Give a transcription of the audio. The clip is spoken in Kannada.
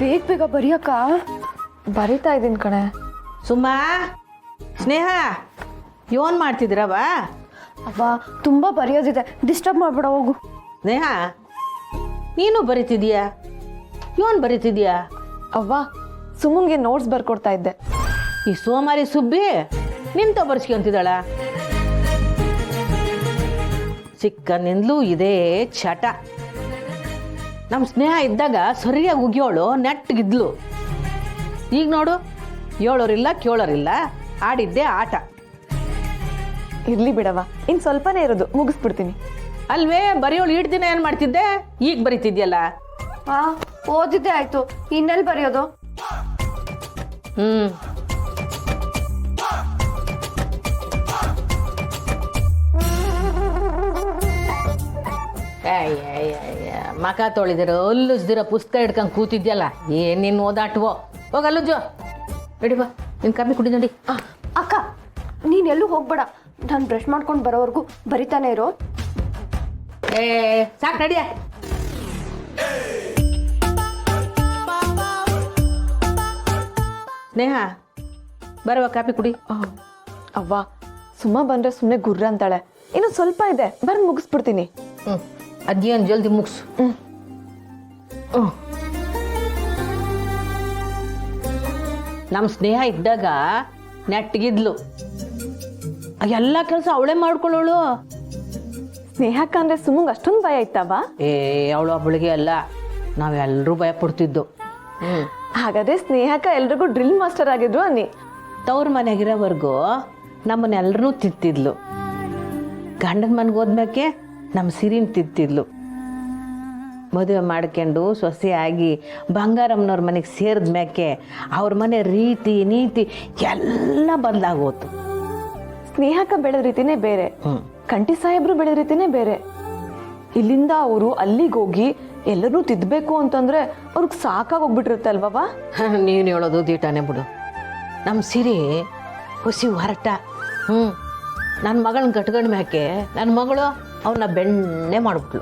ಬೇಗ ಬೇಗ ಬರೆಯಕ್ಕ. ಬರೀತಾ ಇದ್ದೀನಿ ಕಣೆ. ಸುಮ್ಮಾ ಸ್ನೇಹ ಯೋನ್ ಮಾಡ್ತಿದ್ದೀರವ? ಅವ್ವ ತುಂಬ ಬರೆಯೋದಿದೆ, ಡಿಸ್ಟರ್ಬ್ ಮಾಡ್ಬೇಡ ಹೋಗು. ಸ್ನೇಹ ನೀನು ಬರೀತಿದೀಯಾ? ಯೋನ್ ಬರೀತಿದ್ಯಾ? ಅವ್ವ ಸುಮಂಗೆ ನೋಟ್ಸ್ ಬರ್ಕೊಡ್ತಾ ಇದ್ದೆ. ಈ ಸೋಮಾರಿ ಸುಬ್ಬಿ ನಿಂತ ಬರ್ಸ್ಕೊಂತಿದ್ದಾಳ. ಚಿಕ್ಕನಿಂದಲೂ ಇದೇ ಚಟ. ನಮ್ಮ ಸ್ನೇಹ ಇದ್ದಾಗ ಸರಿಯಾಗಿ ಉಗಿಯೋಳು, ನೆಟ್ಟಗಿದ್ಲು. ಈಗ ನೋಡು, ಹೇಳೋರಿಲ್ಲ ಕೇಳೋರಿಲ್ಲ, ಆಡಿದ್ದೆ ಆಟ. ಇರ್ಲಿ ಬಿಡವ, ಇನ್ನು ಸ್ವಲ್ಪನೇ ಇರೋದು, ಮುಗಿಸ್ಬಿಡ್ತೀನಿ. ಅಲ್ವೇ ಬರೆಯೋಳು ಇಷ್ಟು ದಿನ ಏನು ಮಾಡ್ತಿದ್ದೆ, ಈಗ ಬರೀತಿದ್ಯಲ್ಲ? ಓದಿದ್ದೆ ಆಯ್ತು, ಇನ್ನೆಲ್ಲಿ ಬರೆಯೋದು? ಮಕ ತೊಳಿದಿರೋ ಅಲ್ಲುಜ್ದಿರ ಪುಸ್ತಕ ಹಿಡ್ಕೊಂಡು ಕೂತಿದ್ಯಲ್ಲ, ಏನ್ ನೀನು ಓದಾಟವೋ. ಹೋಗಲ್ಲುಜ್ಜು, ನಡಿ ಬಾ, ನಿನ್ ಕಾಫಿ ಕುಡಿ ನೋಡಿ. ಅಕ್ಕ ನೀನೆಲ್ಲೂ ಹೋಗ್ಬೇಡ, ನಾನು ಬ್ರಷ್ ಮಾಡ್ಕೊಂಡು ಬರೋವರೆಗೂ ಬರಿತಾನೆ ಇರೋ. ಸಾಕು ನಡಿಯ. ಸ್ನೇಹ ಬರುವ ಕಾಫಿ ಕುಡಿ. ಅವ್ವ ಸುಮ್ಮ ಬಂದ್ರೆ ಸುಮ್ಮನೆ ಗುರ್ರ ಅಂತಾಳೆ, ಇನ್ನು ಸ್ವಲ್ಪ ಇದೆ, ಬಂದು ಮುಗಿಸ್ಬಿಡ್ತೀನಿ. ಅದೇನು ಜಲ್ದಿ ಮುಗಿಸು. ನಮ್ಮ ಸ್ನೇಹ ಇದ್ದಾಗ ನೆಟ್ಟಗಿದ್ಲು, ಎಲ್ಲ ಕೆಲಸ ಅವಳೇ ಮಾಡ್ಕೊಳ್ಳೋಳು. ಸ್ನೇಹಕ್ಕ ಅಂದ್ರೆ ಸುಮಂಗ್ ಅಷ್ಟೊಂದು ಭಯ ಇತ್ತವ? ಅವಳು ಒಬ್ಬಳಿಗೆ ಅಲ್ಲ, ನಾವೆಲ್ಲರೂ ಭಯ ಪಡ್ತಿದ್ದು. ಹಾಗಾದ್ರೆ ಸ್ನೇಹಕ್ಕ ಎಲ್ರಿಗೂ ಡ್ರಿಲ್ ಮಾಸ್ಟರ್ ಆಗಿದ್ರು ಅನ್ನಿ. ತವ್ರ ಮನೆಗಿರೋವರೆಗೂ ನಮ್ಮನ್ನೆಲ್ಲರೂ ತಿತ್ತಿದ್ಲು. ಗಂಡನ ಮನೆಗೆ ಹೋದ್ಮ್ಯಾಕೆ ನಮ್ಮ ಸಿರಿನ ತಿತ್ತಿದ್ಲು. ಮದುವೆ ಮಾಡ್ಕೊಂಡು ಸೊಸೆಯಾಗಿ ಬಂಗಾರಮ್ಮನವ್ರ ಮನೆಗೆ ಸೇರಿದ್ಮ್ಯಾಕೆ ಅವ್ರ ಮನೆ ರೀತಿ ನೀತಿ ಎಲ್ಲ ಬದಲಾಗೋತು. ಸ್ನೇಹಕ್ಕ ಬೆಳೆದ ರೀತಿನೇ ಬೇರೆ, ಕಂಠಿ ಸಾಹೇಬ್ರು ಬೆಳೆದ ರೀತಿನೇ ಬೇರೆ. ಇಲ್ಲಿಂದ ಅವರು ಅಲ್ಲಿಗೆ ಹೋಗಿ ಎಲ್ಲರೂ ತಿದ್ದಬೇಕು ಅಂತಂದ್ರೆ ಅವ್ರಿಗೆ ಸಾಕಾಗೋಗ್ಬಿಟ್ಟಿರುತ್ತೆ ಅಲ್ವವ? ನೀನು ಹೇಳೋದು ದೀಟಾನೆ ಬಿಡು. ನಮ್ಮ ಸಿರಿ ಹುಸಿ ಹೊರಟ. ನನ್ನ ಮಗಳನ್ನ ಕಟ್ಕೊಂಡ ಮ್ಯಾಕೆ ನನ್ನ ಮಗಳು ಅವನ್ನ ಬೆಣ್ಣೆ ಮಾಡ್ಬಿಟ್ಲು.